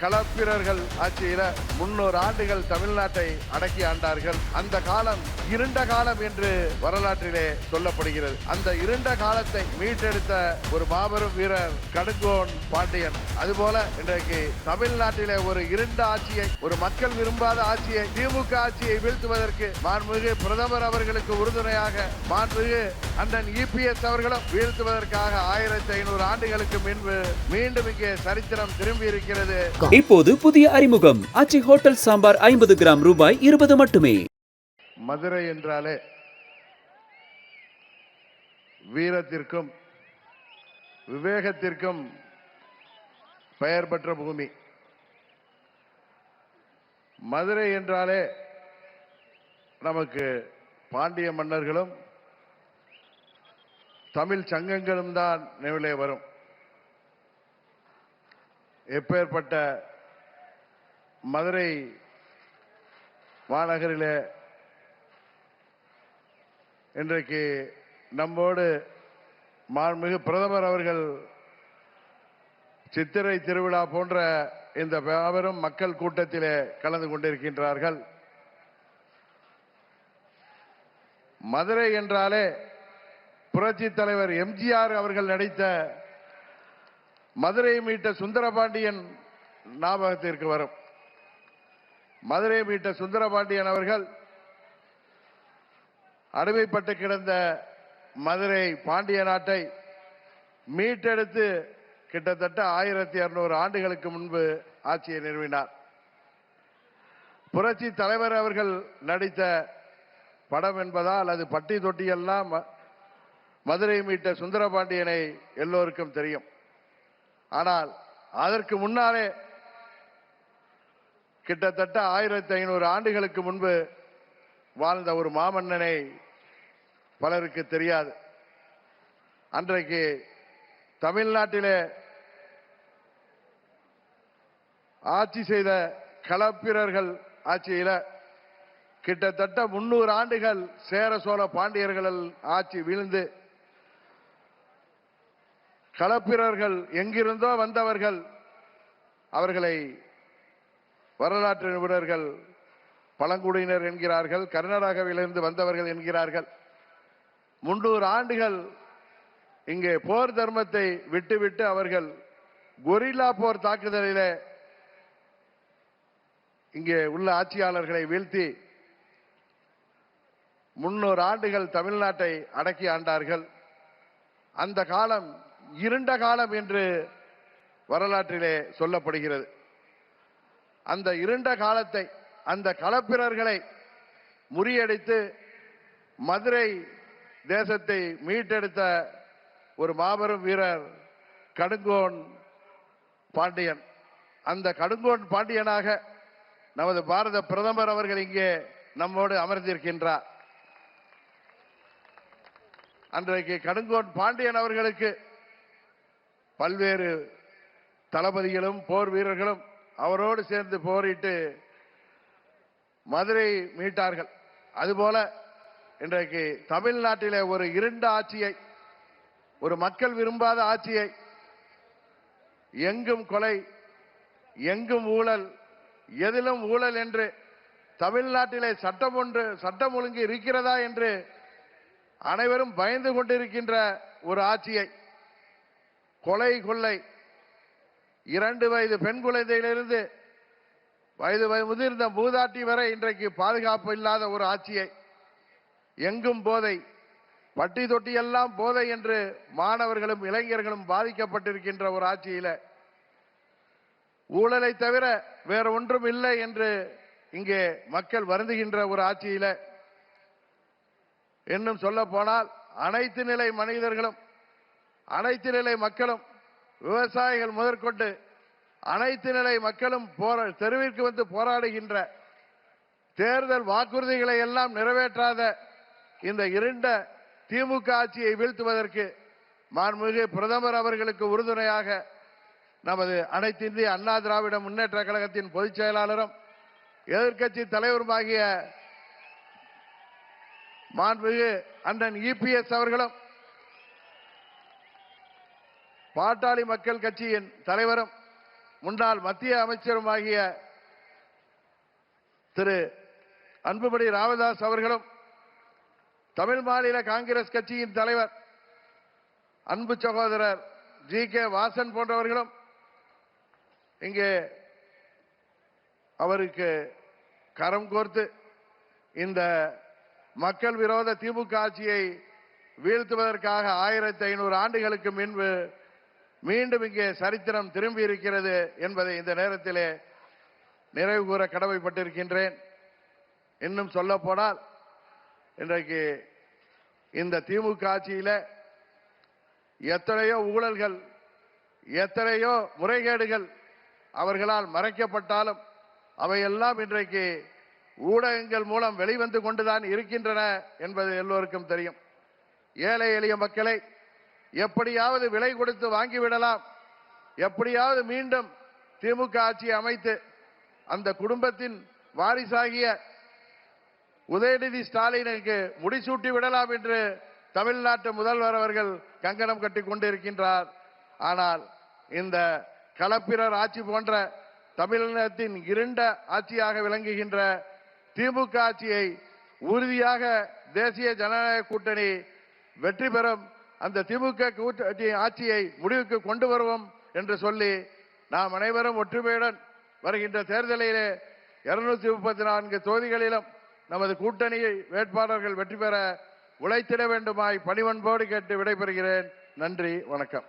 களப்பிரர்கள் ஆட்சியில 300 ஆண்டுகள் தமிழ்நாட்டை அடக்கி ஆண்டார்கள். அந்த காலம் இருண்ட காலம் என்று வரலாற்றிலே சொல்லப்படுகிறது. அந்த இருண்ட காலத்தை மீட்டெடுத்த ஒரு மாபெரும் வீரர் கடுங்கோன் பாண்டியன். அதுபோல இன்றைக்கு தமிழ்நாட்டிலே ஒரு இருண்ட ஆட்சியை, ஒரு மக்கள் விரும்பாத ஆட்சியை, திமுக ஆட்சியை வீழ்த்துவதற்கு மாண்புமிகு பிரதமர் அவர்களுக்கு உறுதுணையாக மாண்புமிகு அண்ணன் இபிஎஸ் அவர்களும் வீழ்த்துவதற்காக 1500 ஆண்டுகளுக்கு முன்பு மீண்டும் இங்கே சரித்திரம் திரும்பி இருக்கிறது. இப்போது புதிய அறிமுகம் ஆச்சி ஹோட்டல் சாம்பார் 50 கிராம் ரூபாய் 20 மட்டுமே. மதுரை என்றாலே வீரத்திற்கும் விவேகத்திற்கும் பெயர் பெற்ற பூமி. மதுரை என்றாலே நமக்கு பாண்டிய மன்னர்களும் தமிழ் சங்கங்களும் தான் நினைவிலே வரும். எப்பேற்பட்ட மதுரை மாநகரிலே இன்றைக்கு நம்மோடு மாண்புமிகு பிரதமர் அவர்கள் சித்திரை திருவிழா போன்ற இந்த மாபெரும் மக்கள் கூட்டத்திலே கலந்து கொண்டிருக்கின்றார்கள். மதுரை என்றாலே புரட்சி தலைவர் எம்ஜிஆர் அவர்கள் நடித்த மதுரை மீட்ட சுந்தரபாண்டியன் ஞாபகத்திற்கு வரும். மதுரை மீட்ட சுந்தரபாண்டியன் அவர்கள் அடிமைப்பட்டு கிடந்த மதுரை பாண்டிய நாட்டை மீட்டெடுத்து கிட்டத்தட்ட 1200 ஆண்டுகளுக்கு முன்பு ஆட்சியை நிறுவினார். புரட்சி தலைவர் அவர்கள் நடித்த படம் என்பதால் அது பட்டி தொட்டியெல்லாம் மதுரை மீட்ட சுந்தரபாண்டியனை எல்லோருக்கும் தெரியும். ஆனால் அதற்கு முன்னாலே கிட்டத்தட்ட 1500 ஆண்டுகளுக்கு முன்பு வாழ்ந்த ஒரு மாமன்னனை பலருக்கு தெரியாது. அன்றைக்கு தமிழ்நாட்டிலே ஆட்சி செய்த களப்பிரர்கள் ஆட்சியில கிட்டத்தட்ட 300 ஆண்டுகள் சேர சோழ பாண்டியர்கள் ஆட்சி வீழ்ந்து களப்பிரர்கள் எங்கிருந்தோ வந்தவர்கள், அவர்களை வரலாற்று நிபுணர்கள் பழங்குடியினர் என்கிறார்கள், கர்நாடகாவிலிருந்து வந்தவர்கள் என்கிறார்கள். 300 ஆண்டுகள் இங்கே போர் தர்மத்தை விட்டுவிட்டு அவர்கள் கொரில்லா போர் தாக்குதலிலே இங்கே உள்ள ஆட்சியாளர்களை வீழ்த்தி 300 ஆண்டுகள் தமிழ்நாட்டை அடக்கி ஆண்டார்கள். அந்த காலம் இருண்ட காலம் என்று வரலாற்றிலே சொல்லப்படுகிறது. அந்த இருண்ட காலத்தை, அந்த களப்பிரர்களை முறியடித்து மதுரை தேசத்தை மீட்டெடுத்த ஒரு மாபெரும் வீரர் கடுங்கோன் பாண்டியன். அந்த கடுங்கோன் பாண்டியனாக நமது பாரத பிரதமர் அவர்கள் இங்கே நம்மோடு அமர்ந்திருக்கின்றார். அன்றைக்கு கடுங்கோன் பாண்டியன் அவர்களுக்கு பல்வேறு தளபதிகளும் போர் வீரர்களும் அவரோடு சேர்ந்து போரிட்டு மதுரை மீட்டார்கள். அதுபோல இன்றைக்கு தமிழ்நாட்டிலே ஒரு இருண்ட ஆட்சியை, ஒரு மக்கள் விரும்பாத ஆட்சியை, எங்கும் கொலை, எங்கும் ஊழல், எதிலும் ஊழல் என்று தமிழ்நாட்டிலே சட்டம் ஒழுங்கு இருக்கிறதா என்று அனைவரும் பயந்து கொண்டிருக்கின்ற ஒரு ஆட்சியை, கொலை கொள்ளை, 2 வயது பெண் குழந்தையிலிருந்து வயது முதிர்ந்த மூதாட்டி வரை இன்றைக்கு பாதுகாப்பு இல்லாத ஒரு ஆட்சியை, எங்கும் போதை, பட்டி தொட்டி எல்லாம் போதை என்று மாணவர்களும் இளைஞர்களும் பாதிக்கப்பட்டிருக்கின்ற ஒரு ஆட்சியில ஊழலை தவிர வேற ஒன்றும் இல்லை என்று இங்கே மக்கள் வருந்துகின்ற ஒரு ஆட்சியில, இன்னும் சொல்ல போனால் அனைத்து நிலை மனிதர்களும், அனைத்து நிலை மக்களும், விவசாயிகள் முதற்கொண்டு அனைத்து நிலை மக்களும் தெருவிற்கு வந்து போராடுகின்ற, தேர்தல் வாக்குறுதிகளை எல்லாம் நிறைவேற்றாத இந்த இருண்ட திமுக ஆட்சியை வீழ்த்துவதற்கு மாண்புமிகு பிரதமர் அவர்களுக்கு உறுதுணையாக நமது அனைத்து இந்திய அண்ணா திராவிட முன்னேற்ற கழகத்தின் பொதுச் செயலாளரும் எதிர்க்கட்சி தலைவருமாகிய மாண்புமிகு அண்ணன் இபிஎஸ் அவர்களும், பாட்டாளி மக்கள் கட்சியின் தலைவரும் முன்னாள் மத்திய அமைச்சருமாகிய திரு அன்புமணி ராமதாஸ் அவர்களும், தமிழ் மாநில காங்கிரஸ் கட்சியின் தலைவர் அன்பு சகோதரர் ஜி.கே. வாசன் போன்றவர்களும் இங்கே அவருக்கு கரம் கோர்த்து இந்த மக்கள் விரோத திமுக ஆட்சியை வீழ்த்துவதற்காக 1500 ஆண்டுகளுக்கு முன்பு மீண்டும் இங்கே சரித்திரம் திரும்பி இருக்கிறது என்பதை இந்த நேரத்திலே நிறைவு கூற கடமைப்பட்டிருக்கின்றேன். இன்னும் சொல்ல போனால் இன்றைக்கு இந்த திமுக ஆட்சியில எத்தனையோ ஊழல்கள், எத்தனையோ முறைகேடுகள் அவர்களால் மறைக்கப்பட்டாலும் அவையெல்லாம் இன்றைக்கு ஊடகங்கள் மூலம் வெளிவந்து கொண்டுதான் இருக்கின்றன என்பது எல்லோருக்கும் தெரியும். ஏழை எளிய மக்களை எப்படியாவது விலை கொடுத்து வாங்கிவிடலாம், எப்படியாவது மீண்டும் திமுக ஆட்சி அமைத்து அந்த குடும்பத்தின் வாரிசாகிய உதயநிதி ஸ்டாலினுக்கு முடிசூட்டி விடலாம் என்று தமிழ்நாட்டு முதல்வர் அவர்கள் கங்கணம் கட்டி கொண்டிருக்கின்றார். ஆனால் இந்த களப்பிரர் ஆட்சி போன்ற தமிழகத்தின் இருண்ட ஆட்சியாக விளங்குகின்ற திமுக ஆட்சியை உறுதியாக தேசிய ஜனநாயக கூட்டணி வெற்றி பெறும், அந்த திமுக கூட்டணி ஆட்சியை முடிவுக்கு கொண்டு வருவோம் என்று சொல்லி நாம் அனைவரும் ஒற்றுமையுடன் வருகின்ற தேர்தலிலே 234 தொகுதிகளிலும் நமது கூட்டணி வேட்பாளர்கள் வெற்றி பெற உழைத்திட வேண்டுமாய் பணிவன்போடு கேட்டு விடைபெறுகிறேன். நன்றி, வணக்கம்.